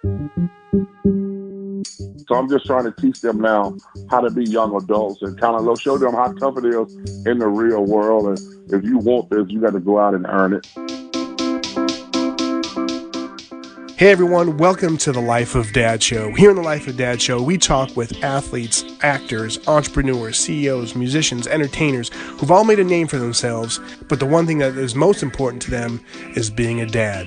So I'm just trying to teach them now how to be young adults and kind of show them how tough it is in the real world. And if you want this, you got to go out and earn it. Hey everyone, welcome to the Life of Dad Show. Here in the Life of Dad Show, we talk with athletes, actors, entrepreneurs, CEOs, musicians, entertainers who've all made a name for themselves, but the one thing that is most important to them is being a dad.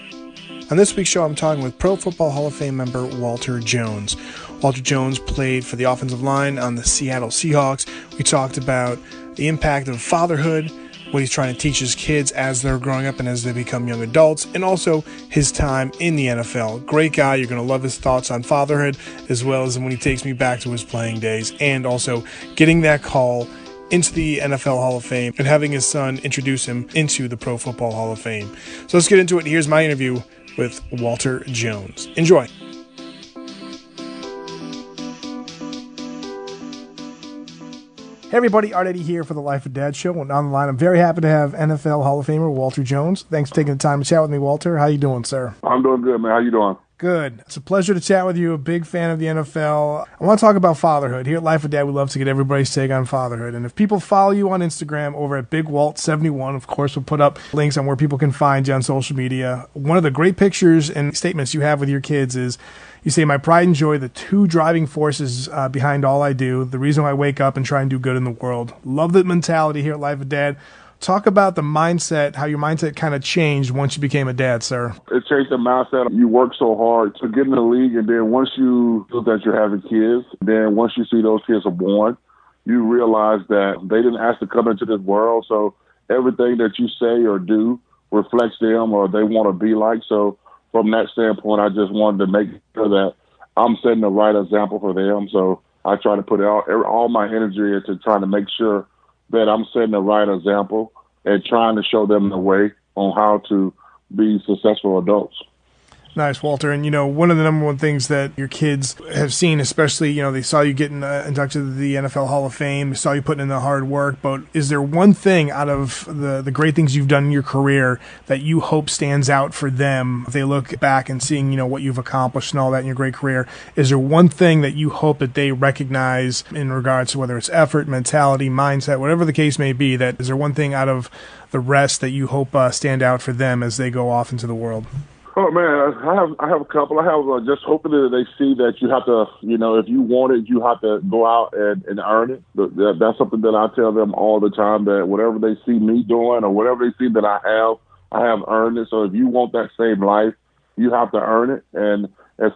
On this week's show, I'm talking with Pro Football Hall of Fame member Walter Jones. Walter Jones played for the offensive line on the Seattle Seahawks. We talked about the impact of fatherhood, what he's trying to teach his kids as they're growing up and as they become young adults, and also his time in the NFL. Great guy. You're going to love his thoughts on fatherhood, as well as when he takes me back to his playing days, and also getting that call into the NFL Hall of Fame and having his son introduce him into the Pro Football Hall of Fame. So let's get into it. Here's my interview with Walter Jones. Enjoy. Hey everybody, Art Eddy here for the Life of Dad Show. And on the line, I'm very happy to have NFL Hall of Famer Walter Jones. Thanks for taking the time to chat with me, Walter. How you doing, sir? I'm doing good, man. How you doing? Good. It's a pleasure to chat with you. A big fan of the NFL. I want to talk about fatherhood. Here at Life of Dad, we love to get everybody's take on fatherhood. And if people follow you on Instagram over at BigWalt71, of course, we'll put up links on where people can find you on social media. One of the great pictures and statements you have with your kids is, you say, "My pride and joy, the two driving forces behind all I do, the reason why I wake up and try and do good in the world." Love that mentality here at Life of Dad. Talk about the mindset, how your mindset kind of changed once you became a dad, sir. It changed the mindset. You work so hard to get in the league, and then once you feel that you're having kids, then once you see those kids are born, you realize that they didn't ask to come into this world, so everything that you say or do reflects them or they want to be like. So from that standpoint, I just wanted to make sure that I'm setting the right example for them. So I try to put all my energy into trying to make sure that I'm setting the right example and trying to show them the way on how to be successful adults. Nice, Walter. And, one of the number one things that your kids have seen, especially, they saw you getting inducted to the NFL Hall of Fame, they saw you putting in the hard work, but is there one thing out of the great things you've done in your career that you hope stands out for them if they look back and seeing, what you've accomplished and all that in your great career? Is there one thing that you hope that they recognize in regards to whether it's effort, mentality, mindset, whatever the case may be, that is there one thing out of the rest that you hope stand out for them as they go off into the world? Oh man, I have a couple. I have just hoping that they see that you have to, if you want it, you have to go out and earn it. That's something that I tell them all the time, that whatever they see me doing or whatever they see that I have earned it. So if you want that same life, you have to earn it. And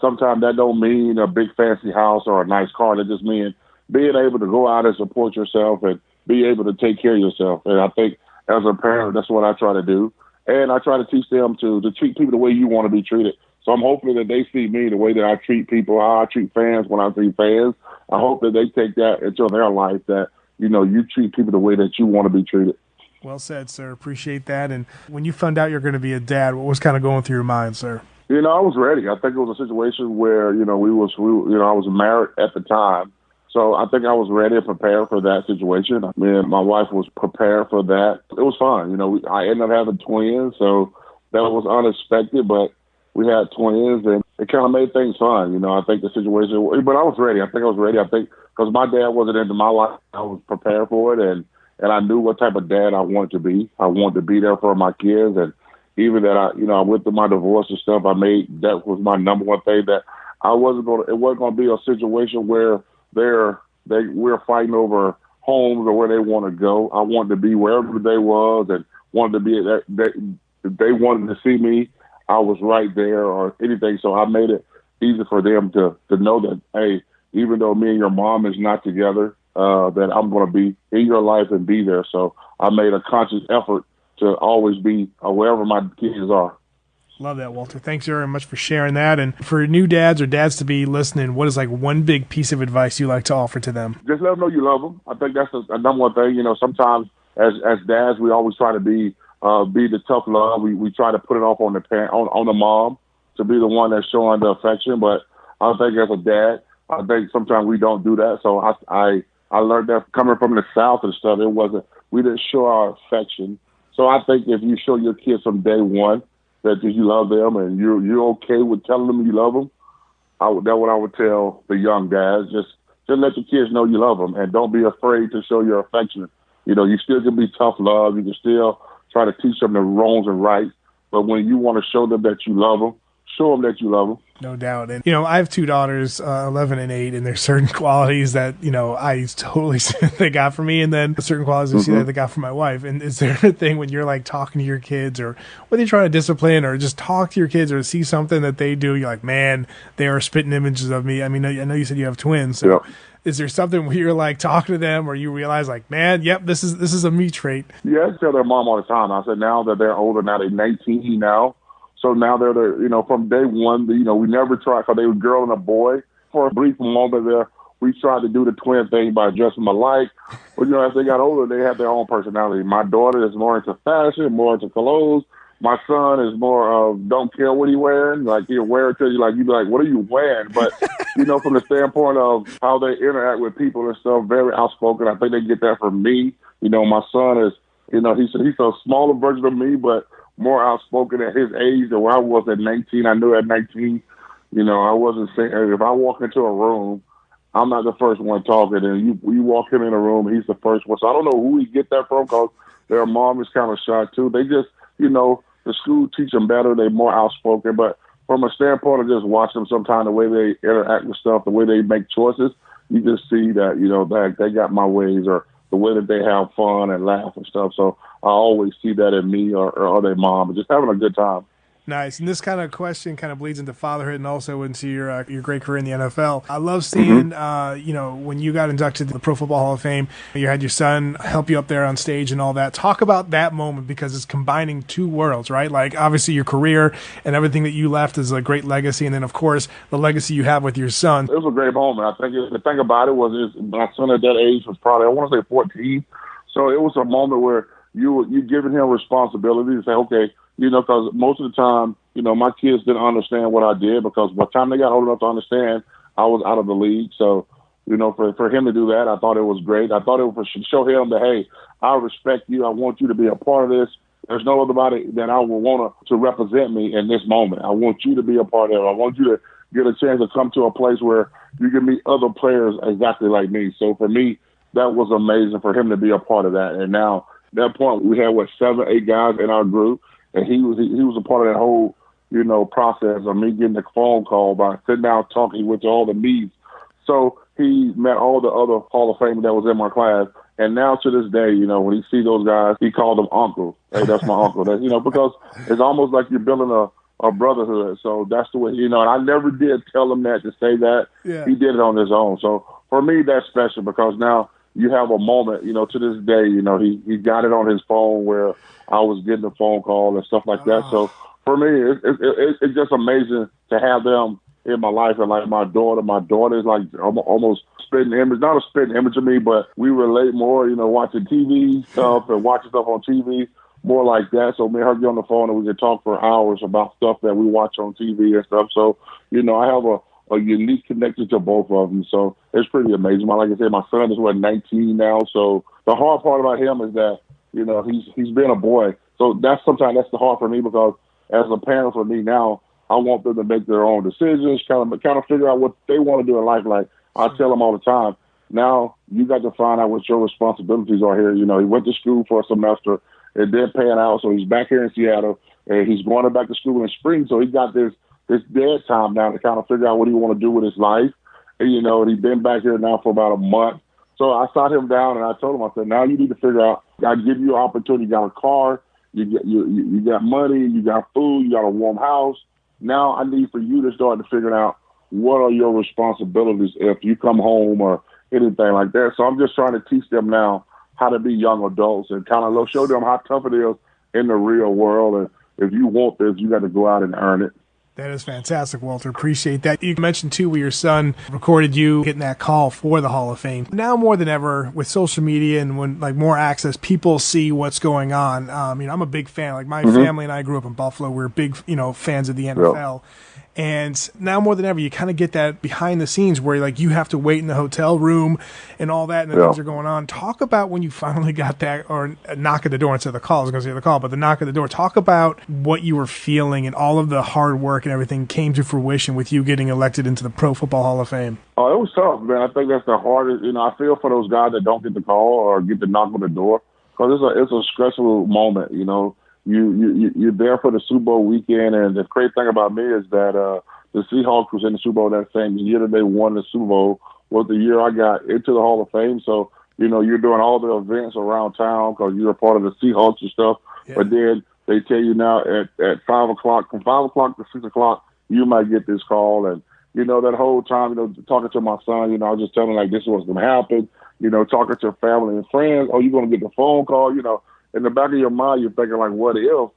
sometimes that don't mean a big fancy house or a nice car. That just means being able to go out and support yourself and be able to take care of yourself. And I think as a parent, that's what I try to do. And I try to teach them to treat people the way you want to be treated. So I'm hoping that they see me the way that I treat people, how I treat fans when I see fans. I hope that they take that into their life, that, you treat people the way that you want to be treated. Well said, sir. Appreciate that. And when you found out you're going to be a dad, what was kind of going through your mind, sir? I was ready. I think it was a situation where, I was married at the time. So I think I was ready and prepared for that situation. I mean, my wife was prepared for that. It was fun. I ended up having twins, so that was unexpected, but we had twins, and it kind of made things fun. I think the situation, but I was ready. I think I was ready. I think because my dad wasn't into my life, I was prepared for it, and I knew what type of dad I wanted to be. I wanted to be there for my kids, and even that I went through my divorce and stuff, that was my number one thing, that it wasn't going to be a situation where we're fighting over homes or where they want to go. I wanted to be wherever they was and wanted to be if they wanted to see me, I was right there or anything. So I made it easy for them to know that, hey, even though me and your mom is not together, that I'm going to be in your life and be there. So I made a conscious effort to always be wherever my kids are. Love that, Walter. Thanks very much for sharing that. And for new dads or dads to be listening, what is one big piece of advice you like to offer to them? Just let them know you love them. I think that's a number one thing. Sometimes as dads, we always try to be the tough love. We try to put it off on the parent, on the mom, to be the one that's showing the affection. But I think as a dad, I think sometimes we don't do that. So I learned that coming from the South and stuff. We didn't show our affection. So I think if you show your kids from day one that you love them and you're okay with telling them you love them, That's what I would tell the young guys. Just let your kids know you love them, and don't be afraid to show your affection. You still can be tough love. You can still try to teach them the wrongs and rights. But when you want to show them that you love them, show them that you love them. No doubt. And, I have two daughters, 11 and 8, and there's certain qualities that, I totally see that they got from me, and then certain qualities I see that they got from my wife. And is there a thing when you're like talking to your kids, or whether you're trying to discipline or just talk to your kids or see something that they do, you're like, man, they are spitting images of me. I mean, I know you said you have twins. So is there something where you're like talking to them or you realize like, man, yep, this is a me trait? Yeah, I tell their mom all the time. I said now that they're older, now they're 19 now. So now they're from day one, we never tried, because they were a girl and a boy. For a brief moment there, we tried to do the twin thing by dressing them alike. But, as they got older, they had their own personality. My daughter is more into fashion, more into clothes. My son is more of don't care what he's wearing. Like, he'll wear it till you be like, what are you wearing? But, from the standpoint of how they interact with people and stuff, very outspoken. I think they get that from me. My son is, he's a smaller version of me, but more outspoken at his age than where I was at 19. I knew at 19, I wasn't saying, if I walk into a room, I'm not the first one talking. And you walk him in a room, he's the first one. So I don't know who he get that from, because their mom is kind of shy too. They just, the school teach them better. They're more outspoken. But from a standpoint of just watching them sometimes, the way they interact with stuff, the way they make choices, you just see that, that they got my ways, or the way that they have fun and laugh and stuff. So I always see that in me or their mom, just having a good time. Nice. And this kind of question kind of bleeds into fatherhood and also into your great career in the NFL. I love seeing, when you got inducted to the Pro Football Hall of Fame, you had your son help you up there on stage and all that. Talk about that moment, because it's combining two worlds, right? Like, obviously your career and everything that you left is a great legacy. And then, of course, the legacy you have with your son. It was a great moment. I think the thing about it was my son at that age was probably, I want to say 14. So it was a moment where you giving him responsibility to say, okay, because most of the time, my kids didn't understand what I did, because by the time they got old enough to understand, I was out of the league. So, for him to do that, I thought it was great. I thought it was to show him that, hey, I respect you. I want you to be a part of this. There's no other body that I would want to represent me in this moment. I want you to be a part of it. I want you to get a chance to come to a place where you can meet other players exactly like me. So for me, that was amazing for him to be a part of that. And now, at that point, we had 7, 8 guys in our group. And he was a part of that whole, process of me getting the phone call, by sitting down talking. He went to all the meetings. So he met all the other Hall of Famers that was in my class. And now to this day, when he see those guys, he called them uncle. Hey, that's my uncle. That, because it's almost like you're building a brotherhood. So that's the way, and I never did tell him that to say that. Yeah. He did it on his own. So for me, that's special, because now you have a moment, to this day, he got it on his phone where I was getting a phone call and stuff like that. So for me, it's just amazing to have them in my life. And like my daughter is like almost spitting image, not a spitting image of me, but we relate more, watching TV stuff and watching stuff on TV, more like that. So me and her get on the phone and we can talk for hours about stuff that we watch on TV and stuff. So, I have a unique connection to both of them. So it's pretty amazing. Like I said, my son is 19 now. So the hard part about him is that, he's been a boy. So sometimes that's the hard for me, because as a parent for me now, I want them to make their own decisions, kind of figure out what they want to do in life. Like I tell them all the time, now you got to find out what your responsibilities are here. He went to school for a semester. It didn't pan out. So he's back here in Seattle, and he's going back to school in spring. So he got this dead time now to kind of figure out what he want to do with his life. And, he's been back here now for about a month. So I sat him down and I told him, I said, now you need to figure out, I give you an opportunity. You got a car, you got money, you got food, you got a warm house. Now I need for you to start to figure out what are your responsibilities if you come home or anything like that. So I'm just trying to teach them now how to be young adults and kind of show them how tough it is in the real world. And if you want this, you got to go out and earn it. That is fantastic, Walter. Appreciate that. You mentioned, too, where your son recorded you getting that call for the Hall of Fame. Now more than ever, with social media and when more access, people see what's going on. I'm a big fan. Like my family and I grew up in Buffalo. We're big, fans of the NFL. And now more than ever, you kind of get that behind the scenes where like you have to wait in the hotel room and all that, and things are going on. Talk about when you finally got that, or a knock at the door instead of the call. I was going to say the call, but the knock at the door. Talk about what you were feeling and all of the hard work and everything came to fruition with you getting elected into the Pro Football Hall of Fame. Oh, it was tough, man. I think that's the hardest. I feel for those guys that don't get the call or get the knock on the door, because it's a stressful moment. You're there for the Super Bowl weekend, and the crazy thing about me is that the Seahawks was in the Super Bowl that same year that they won the Super Bowl was the year I got into the Hall of Fame. So, you're doing all the events around town because you're a part of the Seahawks and stuff. Yeah. But then they tell you now at 5 o'clock, from 5 o'clock to 6 o'clock, you might get this call. And, that whole time, talking to my son, I was just telling him, like, this is what's going to happen. Talking to family and friends, oh, you're going to get the phone call, in the back of your mind, you're thinking, like, what if?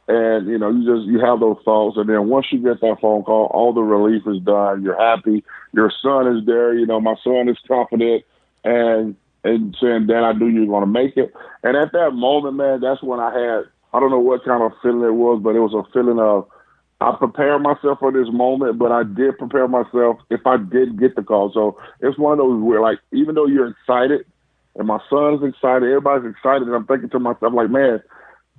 And, you have those thoughts. And then once you get that phone call, all the relief is done. You're happy. Your son is there. My son is confident and saying, Dad, I knew you were going to make it. And at that moment, man, that's when I don't know what kind of feeling it was, but it was a feeling of, I prepared myself for this moment, but I did prepare myself if I did get the call. So it's one of those where, like, even though you're excited, and my son's excited, everybody's excited, and I'm thinking to myself, like, man,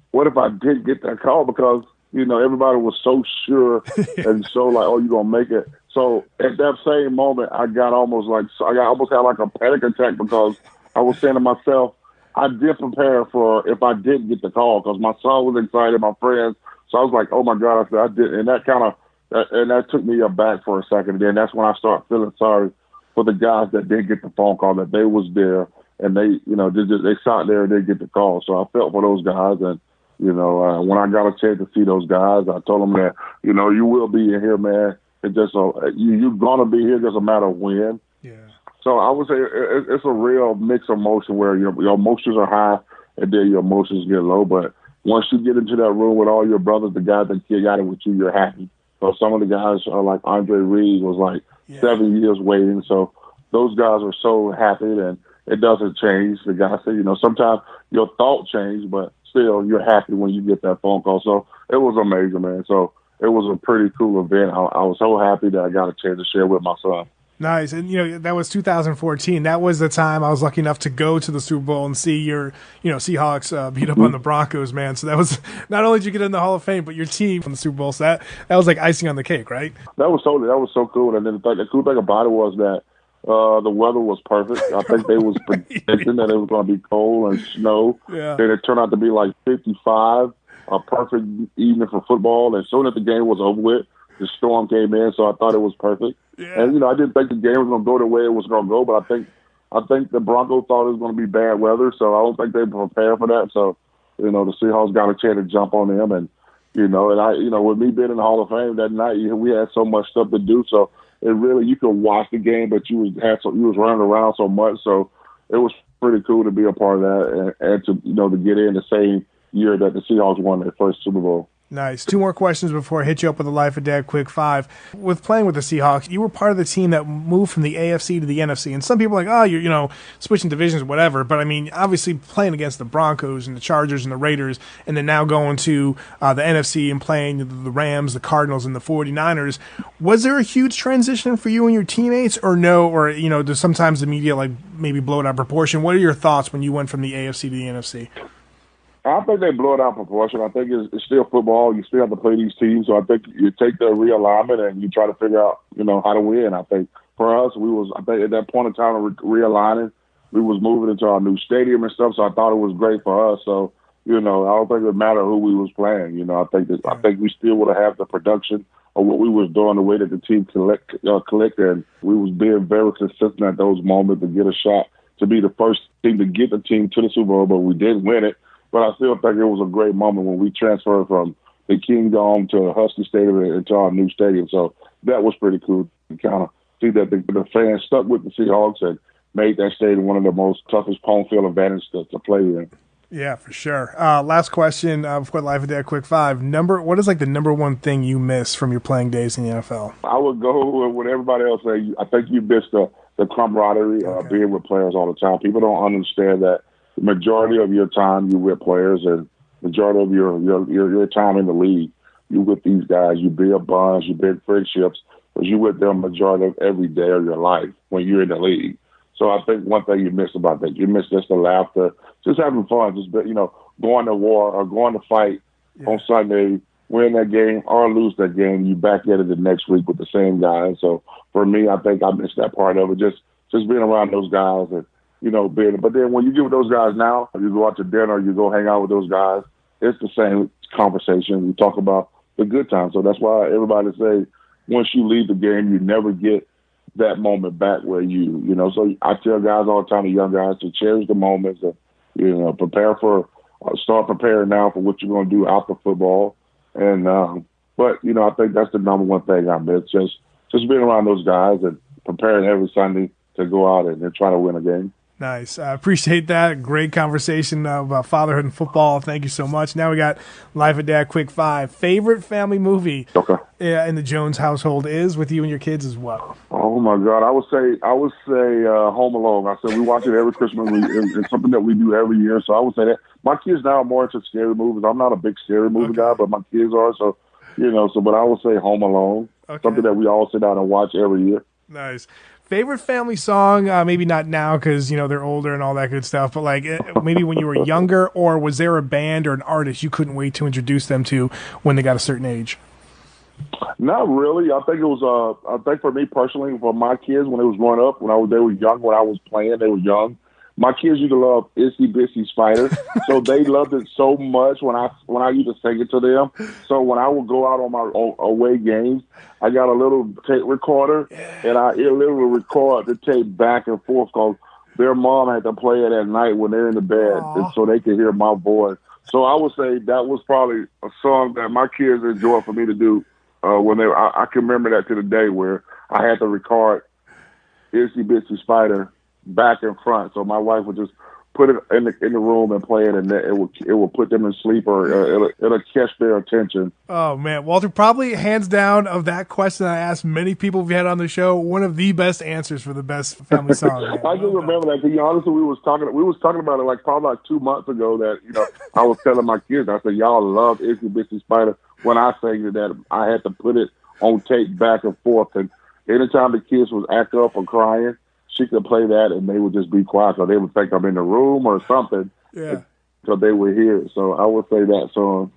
what if I did get that call? Because, everybody was so sure and so like, oh, you're going to make it. So at that same moment, I almost had like a panic attack because I was saying to myself, I did prepare for if I did get the call because my son was excited, my friends. So I was like, oh, my God, I did. And that took me aback for a second. And then that's when I started feeling sorry for the guys that did get the phone call, that they was there and they sat there and they get the call. So I felt for those guys. And, when I got a chance to see those guys, I told them that, you will be in here, man. It's just you're going to be here, just a matter of when. Yeah. So I would say it's a real mixed emotion where your emotions are high and then your emotions get low. But once you get into that room with all your brothers, the guys that got it with you, you're happy. So some of the guys are like Andre Reed was like 7 years waiting. So those guys are so happy, and it doesn't change. The guy said, sometimes your thought change, but still you're happy when you get that phone call. So it was amazing, man. So it was a pretty cool event. I was so happy that I got a chance to share with my son. Nice. And, that was 2014. That was the time I was lucky enough to go to the Super Bowl and see your, Seahawks beat up on the Broncos, man. So that was, not only did you get in the Hall of Fame, but your team from the Super Bowl. So that was like icing on the cake, right? That was so cool. And then the cool thing about it was that the weather was perfect. I think they was predicting that it was going to be cold and snow. Yeah. Then it turned out to be like 55, a perfect evening for football. And soon as the game was over with, the storm came in, so I thought it was perfect. Yeah. And, I didn't think the game was going to go the way it was going to go, but I think the Broncos thought it was going to be bad weather, so I don't think they were prepared for that. So, the Seahawks got a chance to jump on them. And, with me being in the Hall of Fame that night, we had so much stuff to do. So, it really, you could watch the game, but you was running around so much. So, it was pretty cool to be a part of that and to, to get in the same year that the Seahawks won their first Super Bowl. Nice. 2 more questions before I hit you up with a Life of Dad quick 5. With playing with the Seahawks, you were part of the team that moved from the AFC to the NFC. And some people are like, oh, you're, switching divisions, whatever. But, I mean, obviously playing against the Broncos and the Chargers and the Raiders, and then now going to the NFC and playing the Rams, the Cardinals, and the 49ers. Was there a huge transition for you and your teammates, or no? Or, does sometimes the media, like, maybe blow it out of proportion? What are your thoughts when you went from the AFC to the NFC? I think they blow it out of proportion. I think it's still football. You still have to play these teams. So I think you take the realignment and you try to figure out, how to win. I think for us, I think at that point in time of realigning, we was moving into our new stadium and stuff. So I thought it was great for us. So, I don't think it mattered who we was playing. I think we still would have the production of what we was doing, the way that the team collected. And we was being very consistent at those moments to get a shot to be the first team to get the team to the Super Bowl, but we didn't win it. But I still think it was a great moment when we transferred from the Kingdom to Husky Stadium into our new stadium. So that was pretty cool to kind of see that the fans stuck with the Seahawks and made that stadium one of the most toughest home field advantage to play in. Yeah, for sure. Last question before Life of Dad Quick 5. What is like the number one thing you miss from your playing days in the NFL? I would go with what everybody else say. I think you miss the camaraderie, being with players all the time. People don't understand that the majority of your time you're with players and majority of your time in the league, you with these guys, you build bonds, you build friendships, because you with them majority of every day of your life when you're in the league. So I think one thing you miss about that, you miss just the laughter, just having fun, just, going to war or going to fight on Sunday, win that game or lose that game, you back at it the next week with the same guys. So for me, I think I miss that part of it, just being around those guys and, but then when you get with those guys now, you go out to dinner, you go hang out with those guys, it's the same conversation. We talk about the good times. So that's why everybody say once you leave the game, you never get that moment back where so I tell guys all the time, the young guys, to cherish the moments and, start preparing now for what you're going to do after football. And, but I think that's the number one thing I miss, just being around those guys and preparing every Sunday to go out and try to win a game. Nice. I appreciate that. Great conversation about fatherhood and football. Thank you so much. Now we got Life of Dad Quick 5. Favorite family movie in the Jones household is with you and your kids as well? Oh my God. I would say Home Alone. I said we watch it every Christmas. It's something that we do every year. So I would say that. My kids now are more into scary movies. I'm not a big scary movie guy, but my kids are. So, but I would say Home Alone. Something that we all sit down and watch every year. Nice. Favorite family song, maybe not now because, they're older and all that good stuff, but like maybe when you were younger, or was there a band or an artist you couldn't wait to introduce them to when they got a certain age? Not really. I think it was, I think for me personally, for my kids when they was growing up, they were young, when I was playing, they were young. My kids used to love Itsy Bitsy Spider, so they loved it so much when I used to sing it to them. So when I would go out on my away games, I got a little tape recorder, and it literally record the tape back and forth because their mom had to play it at night when they're in the bed, so they could hear my voice. So I would say that was probably a song that my kids enjoyed for me to do when they. I can remember that to the day where I had to record Itsy Bitsy Spider back and front, so my wife would just put it in the room and play it, and it would put them in sleep, or it'll catch their attention. Oh man, Walter, probably hands down of that question I asked many people we've had on the show, one of the best answers for the best family song. I just remember that. To be honest, we was talking about it probably 2 months ago. That I was telling my kids, I said, y'all love Itsy Bitsy Spider. When I sang it, that I had to put it on tape back and forth, and anytime the kids was act up or crying, she could play that, and they would just be quiet, so they would think I'm in the room or something. Yeah. So they would hear it. So I would say that song.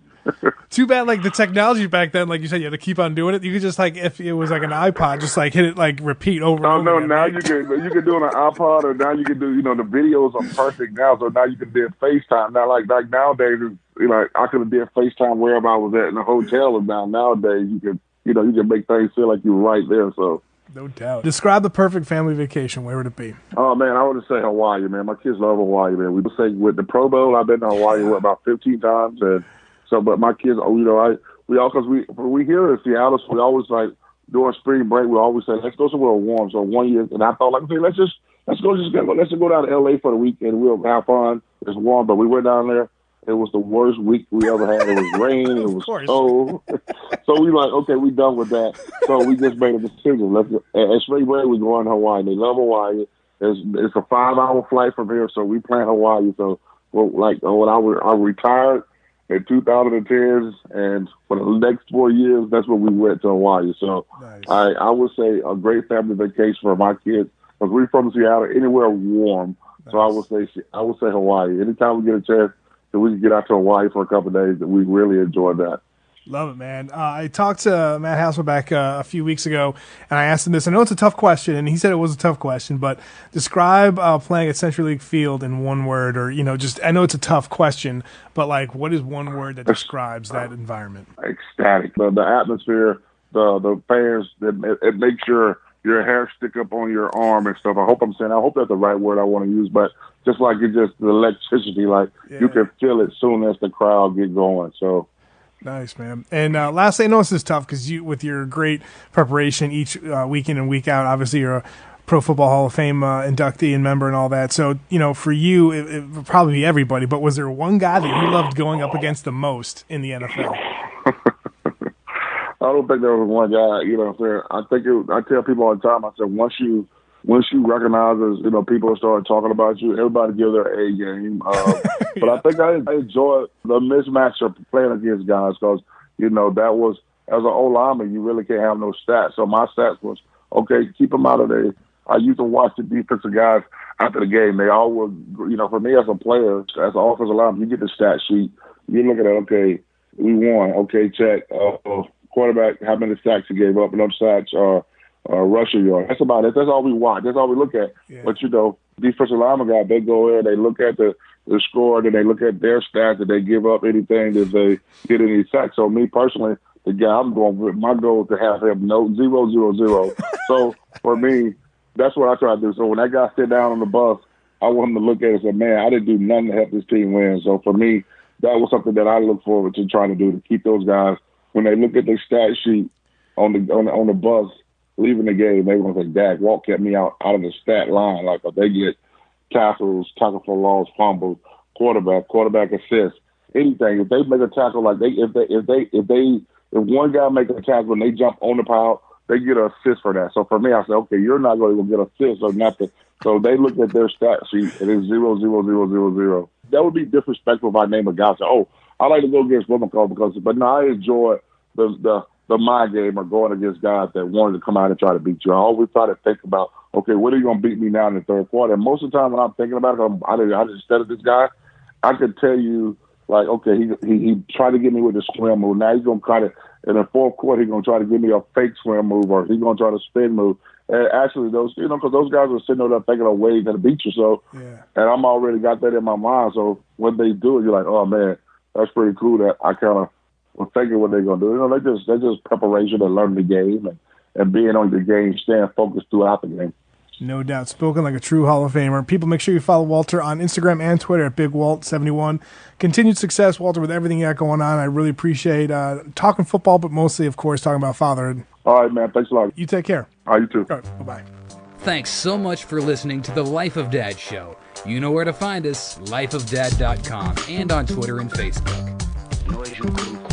Too bad, like the technology back then, like you said, you had to keep on doing it. You could just if it was like an iPod, just like hit it, repeat over. And over no, again, now right? you can do it on an iPod, or now you can do. The videos are perfect now, so now you can do FaceTime. Now, like nowadays, I could have did FaceTime wherever I was at in the hotel, and nowadays you can make things feel like you're right there. So. No doubt. Describe the perfect family vacation. Where would it be? Oh, man, I would say Hawaii, man. My kids love Hawaii, man. We would say with the Pro Bowl, I've been to Hawaii about 15 times. And so, but my kids, because we here in Seattle, so we always during spring break, we always say, let's go somewhere warm. So one year, and I thought, let's go down to LA for the weekend. We'll have fun. It's warm, but we went down there. It was the worst week we ever had. It was rain. It was snow. So we okay, we done with that. So we just made a decision. Let's go. At spring break, we going to Hawaii. They love Hawaii. It's a 5-hour flight from here, so we plan Hawaii. So when I retired in 2010, and for the next 4 years, that's when we went to Hawaii. So nice. I would say a great family vacation for my kids, because we're from Seattle, anywhere warm. Nice. So I would say Hawaii. Anytime we get a chance, so we can get out to Hawaii for a couple of days, and we really enjoyed that. Love it, man. I talked to Matt Hasselbeck a few weeks ago, and I asked him this. I know it's a tough question, and he said it was a tough question, but describe playing at Century League Field in one word, or, I know it's a tough question, but what is one word that describes that environment? Ecstatic. The atmosphere, the fans, it makes your hair stick up on your arm and stuff. I hope that's the right word I want to use, but just the electricity, you can feel it soon as the crowd get going. So. Nice, man. And lastly, I know this is tough because with your great preparation each week in and week out, obviously you're a Pro Football Hall of Fame inductee and member and all that. So, for you, it would probably be everybody, but was there one guy that you loved going up against the most in the NFL? I don't think there was one guy, I tell people all the time, I said, once you recognize us, people start talking about you, everybody give their A game. But I think I enjoy the mismatch of playing against guys, because that was, as an O-lineman, you really can't have no stats. So my stats was, okay, keep them out of there. I used to watch the defensive guys after the game. They all were, for me as a player, as an offensive lineman, you get the stat sheet. You look at it, okay, we won. Okay, check. Quarterback, how many sacks he gave up, and sacks rushing yard. That's about it. That's all we watch. That's all we look at. Yeah. But, defensive lineman guys, they go in, they look at the score, then they look at their stats, that they give up anything, that they get any sacks. So me personally, the guy I'm going with, my goal is to have him 0-0-0. So for me, that's what I try to do. So when that guy sit down on the bus, I want him to look at it and say, man, I didn't do nothing to help this team win. So for me, that was something that I look forward to trying to do, to keep those guys, when they look at their stat sheet on the bus leaving the game, they want to say, Dak, Walt kept me out of the stat line. Like, if they get tackles, tackle for loss, fumbles, quarterback assists, anything. If they make a tackle, like if one guy makes a tackle and they jump on the pile, they get an assist for that. So for me, I said, okay, you're not going to get an assist or nothing. So they look at their stat sheet and it's 0-0-0-0-0. That would be disrespectful if I name a guy and say, oh, I like to go against Womack but no, I enjoy the mind game of going against guys that wanted to come out and try to beat you. I always try to think about, okay, what are you going to beat me now in the third quarter? And most of the time when I'm thinking about it, I just studied this guy. I could tell you, like, okay, he tried to get me with the swim move. Now he's going to try to, in the fourth quarter, he's going to try to give me a fake swim move, or he's going to try to spin move. And actually, because those guys are sitting there thinking of ways to beat you. So, yeah. And I'm already got that in my mind. So when they do it, you're like, oh man, that's pretty cool. That I kind of was thinking what they're going to do. They're just preparation and learning the game and being on the game, staying focused throughout the game. No doubt. Spoken like a true Hall of Famer. People, make sure you follow Walter on Instagram and Twitter at BigWalt71. Continued success, Walter, with everything you got going on. I really appreciate talking football, but mostly, of course, talking about fatherhood. All right, man. Thanks a lot. You take care. All right, you too. All right, bye-bye. Thanks so much for listening to the Life of Dad show. You know where to find us, lifeofdad.com, and on Twitter and Facebook.